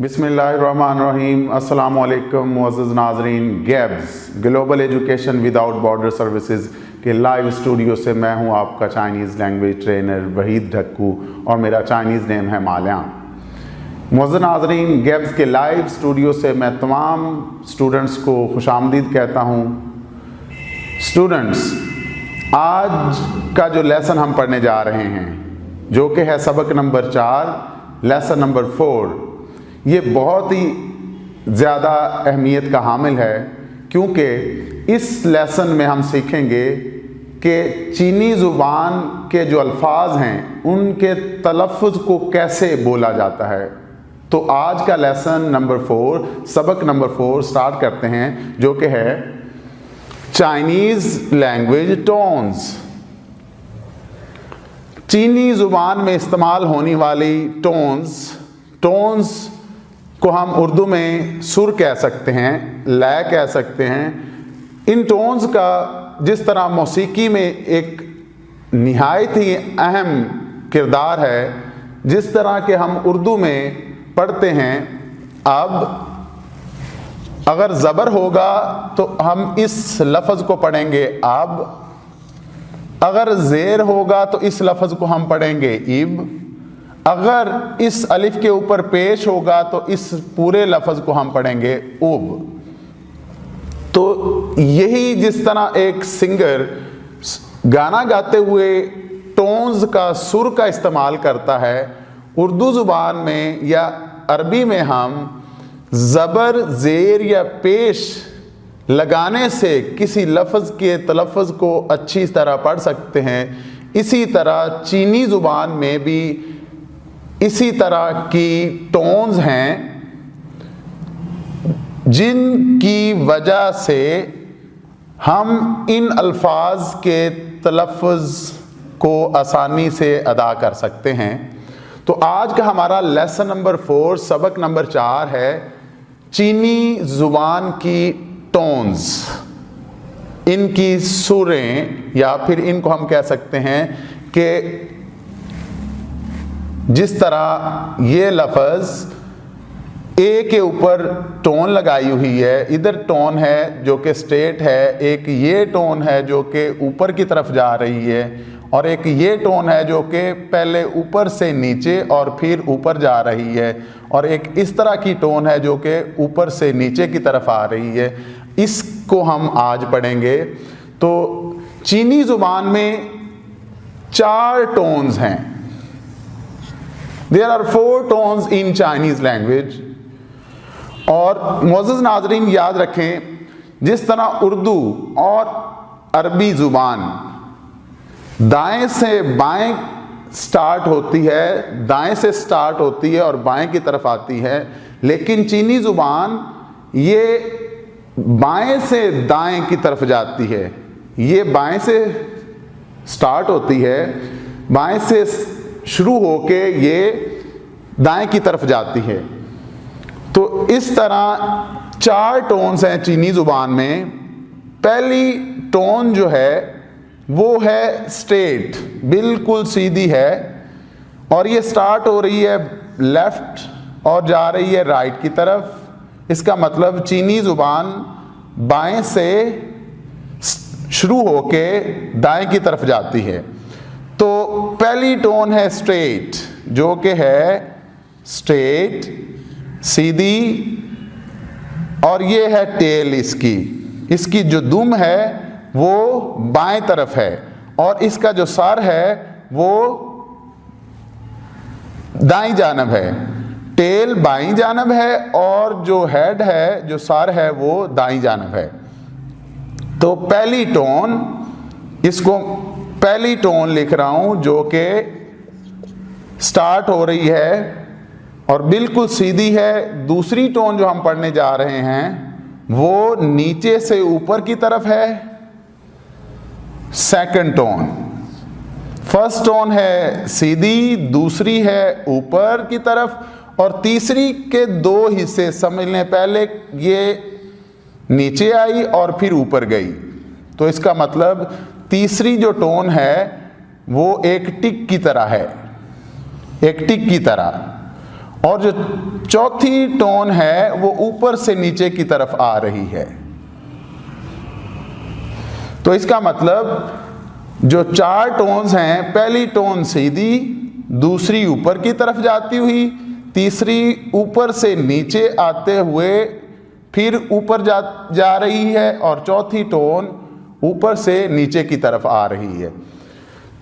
बिस्मिल्लाहिर्रहमानिर्रहीम। अस्सलाम वालेकुम मुअज़्ज़िज़ नाज़रीन। Gabs global education without border services के लाइव स्टूडियो से मैं हूं आपका Chinese language trainer Waheed Dhakku और मेरा चाइनीज़ नेम है माल्यान। मुअज़्ज़िज़ नाज़रीन, गैब्स के लाइव स्टूडियो से मैं तमाम स्टूडेंट्स को खुशामदीद कहता हूं। स्टूडेंट्स, आज का जो लेसन हम पढ़ने जा रहे हैं जो कि है सबक नंबर 4 लेसन नंबर 4, ये बहुत ही ज़्यादा अहमियत का हामिल है क्योंकि इस लेसन में हम सीखेंगे कि चीनी ज़ुबान के जो अल्फाज हैं उनके तलफ़्फ़ुज़ को कैसे बोला जाता है। तो आज का लेसन नंबर 4, सबक नंबर 4 स्टार्ट करते हैं जो कि है चाइनीज़ लैंग्वेज टोन्स। चीनी ज़ुबान में इस्तेमाल होने वाली टोन्स को हम उर्दू में सुर कह सकते हैं, लय कह सकते हैं। इन टोन्स का जिस तरह मौसीकी में एक निहायत ही अहम किरदार है, जिस तरह के हम उर्दू में पढ़ते हैं, अब अगर ज़बर होगा तो हम इस लफ्ज़ को पढ़ेंगे अब, अगर ज़ेर होगा तो इस लफ्ज़ को हम पढ़ेंगे इब, अगर इस अलिफ के ऊपर पेश होगा तो इस पूरे लफ्ज़ को हम पढ़ेंगे उब। तो यही जिस तरह एक सिंगर गाना गाते हुए टोन्स का सुर का इस्तेमाल करता है, उर्दू ज़ुबान में या अरबी में हम ज़बर, ज़ेर या पेश लगाने से किसी लफ्ज़ के तलफ़्फ़ुज़ को अच्छी तरह पढ़ सकते हैं। इसी तरह चीनी ज़ुबान में भी इसी तरह की टोन्स हैं जिनकी वजह से हम इन अल्फाज के तलफ़्फ़ुज़ को आसानी से अदा कर सकते हैं। तो आज का हमारा लेसन नंबर 4, सबक नंबर 4 है चीनी ज़ुबान की टोन्स, इनकी सुरें, या फिर इनको हम कह सकते हैं कि जिस तरह ये लफ्ज़ ए के ऊपर टोन लगाई हुई है, इधर टोन है जो कि स्ट्रेट है, एक ये टोन है जो कि ऊपर की तरफ जा रही है, और एक ये टोन है जो कि पहले ऊपर से नीचे और फिर ऊपर जा रही है, और एक इस तरह की टोन है जो कि ऊपर से नीचे की तरफ आ रही है। इसको हम आज पढ़ेंगे। तो चीनी ज़ुबान में 4 टोन्स हैं। There are 4 tones in Chinese language। और मुअज़्ज़िज़ नाज़रीन याद रखें, जिस तरह उर्दू और अरबी ज़ुबान दाएं से बाएं स्टार्ट होती है, दाएं से स्टार्ट होती है और बाएं की तरफ आती है, लेकिन चीनी ज़ुबान ये बाएं से दाएं की तरफ जाती है। ये बाएं से स्टार्ट होती है, बाएं से शुरू होके ये दाएं की तरफ जाती है। तो इस तरह 4 टोन्स हैं चीनी ज़ुबान में। पहली टोन जो है वो है स्ट्रेट, बिल्कुल सीधी है, और ये स्टार्ट हो रही है लेफ़्ट और जा रही है राइट की तरफ। इसका मतलब चीनी ज़ुबान बाएं से शुरू होके दाएं की तरफ जाती है। तो पहली टोन है स्ट्रेट, जो कि है स्ट्रेट, सीधी, और ये है टेल इसकी जो दुम है वो बाएं तरफ है, और इसका जो सर है वो दाईं जानब है। टेल बाईं जानब है और जो हेड है, जो सर है, वो दाईं जानब है। तो पहली टोन, इसको पहली टोन लिख रहा हूं जो कि स्टार्ट हो रही है और बिल्कुल सीधी है। दूसरी टोन जो हम पढ़ने जा रहे हैं वो नीचे से ऊपर की तरफ है, सेकंड टोन। फर्स्ट टोन है सीधी, दूसरी है ऊपर की तरफ, और तीसरी के 2 हिस्से समझ लें। पहले ये नीचे आई और फिर ऊपर गई, तो इसका मतलब तीसरी जो टोन है वो एक टिक की तरह है, एक टिक की तरह। और जो चौथी टोन है वो ऊपर से नीचे की तरफ आ रही है। तो इसका मतलब जो 4 टोन्स हैं, पहली टोन सीधी, दूसरी ऊपर की तरफ जाती हुई, तीसरी ऊपर से नीचे आते हुए फिर ऊपर जा रही है, और चौथी टोन ऊपर से नीचे की तरफ आ रही है।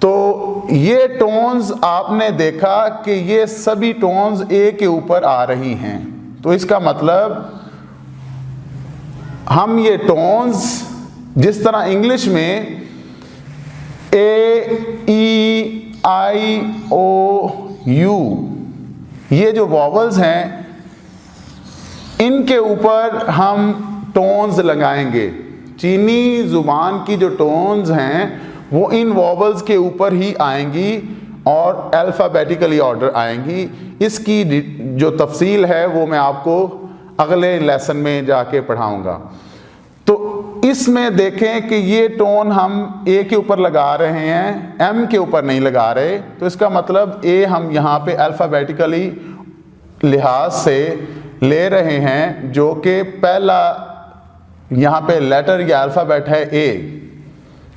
तो ये टोन्स आपने देखा कि ये सभी टोन्स ए के ऊपर आ रही हैं। तो इसका मतलब हम ये टोन्स जिस तरह इंग्लिश में ए, ई, आई, ओ, यू, ये जो वॉवल्स हैं इनके ऊपर हम टोन्स लगाएंगे। चीनी जुबान की जो टोन्स हैं वो इन वॉवल्स के ऊपर ही आएंगी और अल्फ़ाबेटिकली ऑर्डर आएंगी। इसकी जो तफसील है वो मैं आपको अगले लेसन में जाके पढ़ाऊंगा। तो इसमें देखें कि ये टोन हम ए के ऊपर लगा रहे हैं, एम के ऊपर नहीं लगा रहे। तो इसका मतलब ए हम यहाँ पे अल्फ़ाबेटिकली लिहाज से ले रहे हैं, जो कि पहला यहाँ पे लेटर या अल्फ़ाबेट है ए,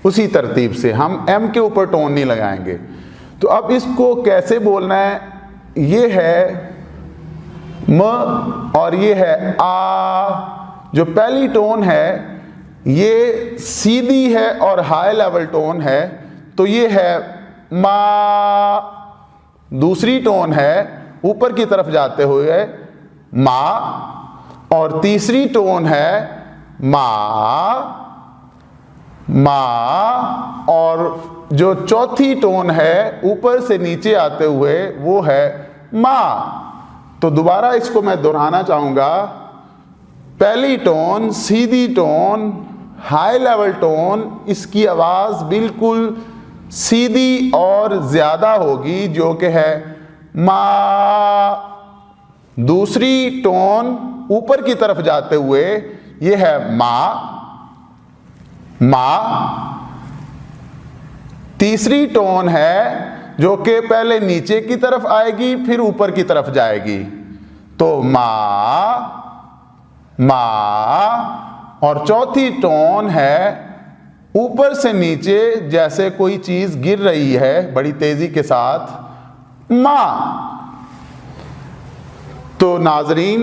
उसी तरतीब से हम एम के ऊपर टोन नहीं लगाएंगे। तो अब इसको कैसे बोलना है, ये है म और ये है आ। जो पहली टोन है ये सीधी है और हाई लेवल टोन है, तो ये है मा। दूसरी टोन है ऊपर की तरफ जाते हुए मा, और तीसरी टोन है मा, मा, और जो चौथी टोन है ऊपर से नीचे आते हुए वो है मा। तो दोबारा इसको मैं दोहराना चाहूँगा। पहली टोन सीधी टोन, हाई लेवल टोन, इसकी आवाज़ बिल्कुल सीधी और ज़्यादा होगी, जो कि है मा। दूसरी टोन ऊपर की तरफ जाते हुए ये है मा, मा। तीसरी टोन है जो कि पहले नीचे की तरफ आएगी फिर ऊपर की तरफ जाएगी, तो मा, मा। और चौथी टोन है ऊपर से नीचे जैसे कोई चीज गिर रही है बड़ी तेजी के साथ, मा। तो नाजरीन,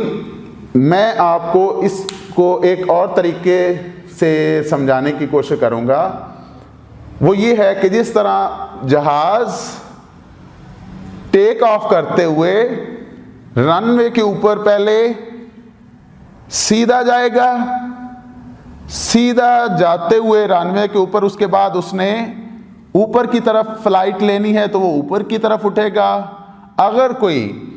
मैं आपको इसको एक और तरीके से समझाने की कोशिश करूंगा। वो ये है कि जिस तरह जहाज टेक ऑफ करते हुए रनवे के ऊपर पहले सीधा जाएगा, सीधा जाते हुए रनवे के ऊपर उसके बाद उसने ऊपर की तरफ फ्लाइट लेनी है तो वो ऊपर की तरफ उठेगा। अगर कोई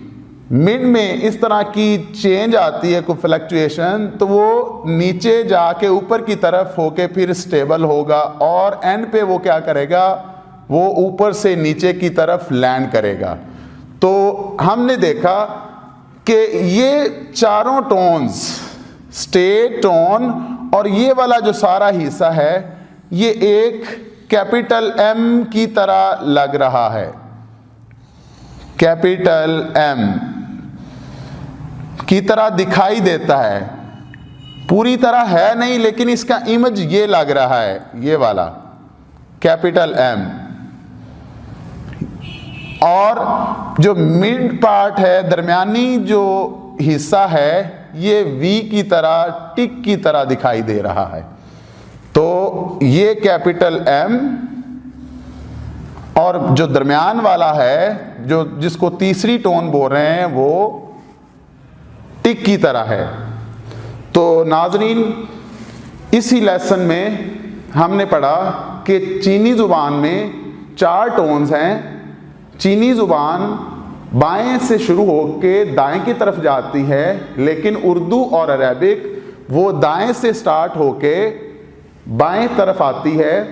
मिड में इस तरह की चेंज आती है, कोई फ्लक्चुएशन, तो वो नीचे जाके ऊपर की तरफ होके फिर स्टेबल होगा और एंड पे वो क्या करेगा, वो ऊपर से नीचे की तरफ लैंड करेगा। तो हमने देखा कि ये चारों टोन्स, स्टेट टोन और ये वाला जो सारा हिस्सा है, ये एक कैपिटल एम की तरह लग रहा है, कैपिटल एम की तरह दिखाई देता है। पूरी तरह है नहीं, लेकिन इसका इमेज ये लग रहा है, ये वाला कैपिटल एम। और जो मिड पार्ट है, दरमियानी जो हिस्सा है, ये वी की तरह, टिक की तरह दिखाई दे रहा है। तो ये कैपिटल एम, और जो दरमियान वाला है, जो जिसको तीसरी टोन बोल रहे हैं, वो टिक की तरह है। तो नाजरीन, इसी लेसन में हमने पढ़ा कि चीनी ज़ुबान में 4 टोन्स हैं। चीनी ज़ुबान बाएं से शुरू होकर दाएं की तरफ जाती है, लेकिन उर्दू और अरेबिक वो दाएं से स्टार्ट होके बाएं तरफ आती है।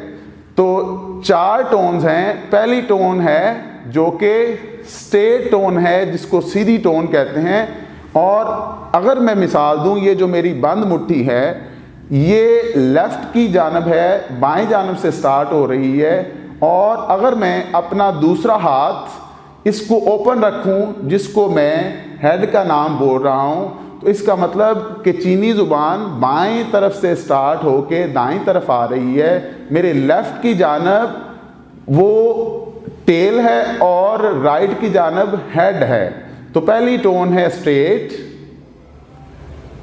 तो 4 टोन्स हैं। पहली टोन है जो कि स्टेट टोन है, जिसको सीधी टोन कहते हैं। और अगर मैं मिसाल दूं, ये जो मेरी बंद मुट्ठी है, ये लेफ्ट की जानब है, बाएं जानब से स्टार्ट हो रही है। और अगर मैं अपना दूसरा हाथ इसको ओपन रखूं, जिसको मैं हेड का नाम बोल रहा हूं, तो इसका मतलब कि चीनी ज़ुबान बाएं तरफ से स्टार्ट होके दाईं तरफ आ रही है। मेरे लेफ्ट की जानब वो टेल है और राइट की जानब हेड है। तो पहली टोन है स्ट्रेट,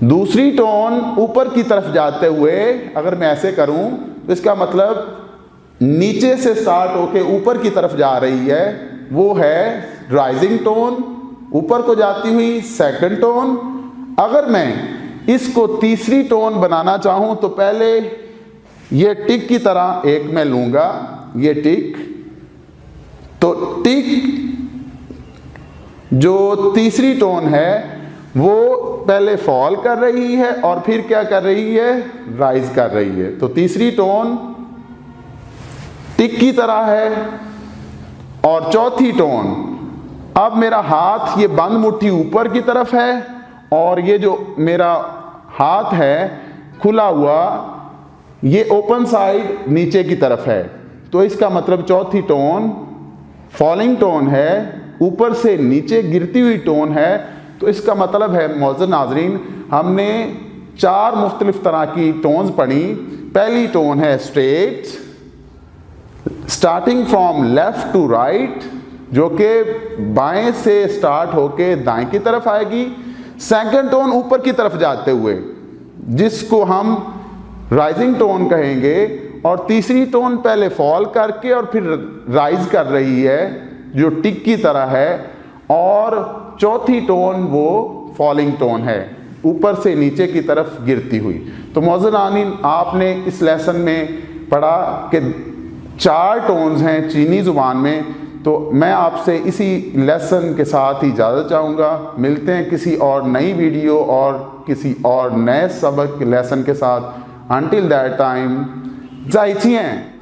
दूसरी टोन ऊपर की तरफ जाते हुए, अगर मैं ऐसे करूं तो इसका मतलब नीचे से स्टार्ट होके ऊपर की तरफ जा रही है, वो है राइजिंग टोन, ऊपर को जाती हुई सेकंड टोन। अगर मैं इसको तीसरी टोन बनाना चाहूं तो पहले ये टिक की तरह एक मैं लूंगा, ये टिक, तो टिक जो तीसरी टोन है वो पहले फॉल कर रही है और फिर क्या कर रही है, राइज कर रही है। तो तीसरी टोन टिक की तरह है। और चौथी टोन, अब मेरा हाथ ये बंद मुट्ठी ऊपर की तरफ है और ये जो मेरा हाथ है खुला हुआ, ये ओपन साइड नीचे की तरफ है। तो इसका मतलब चौथी टोन फॉलिंग टोन है, ऊपर से नीचे गिरती हुई टोन है। तो इसका मतलब है मोअज़्ज़ज़ नाज़रीन, हमने 4 मुख्तलिफ तरह की टोन्स पढ़ी। पहली टोन है straight, starting from left to right, जो कि बाएं से स्टार्ट होके दाएं की तरफ आएगी। सेकंड टोन ऊपर की तरफ जाते हुए, जिसको हम राइजिंग टोन कहेंगे। और तीसरी टोन पहले फॉल करके और फिर राइज कर रही है, जो टिक की तरह है। और चौथी टोन वो फॉलिंग टोन है, ऊपर से नीचे की तरफ गिरती हुई। तो मोअज़्ज़ज़ नाज़रीन, आपने इस लेसन में पढ़ा कि 4 टोन्स हैं चीनी ज़ुबान में। तो मैं आपसे इसी लेसन के साथ ही इजाज़त चाहूँगा। मिलते हैं किसी और नई वीडियो और किसी और नए सबक लेसन के साथ। Until that time, 再见。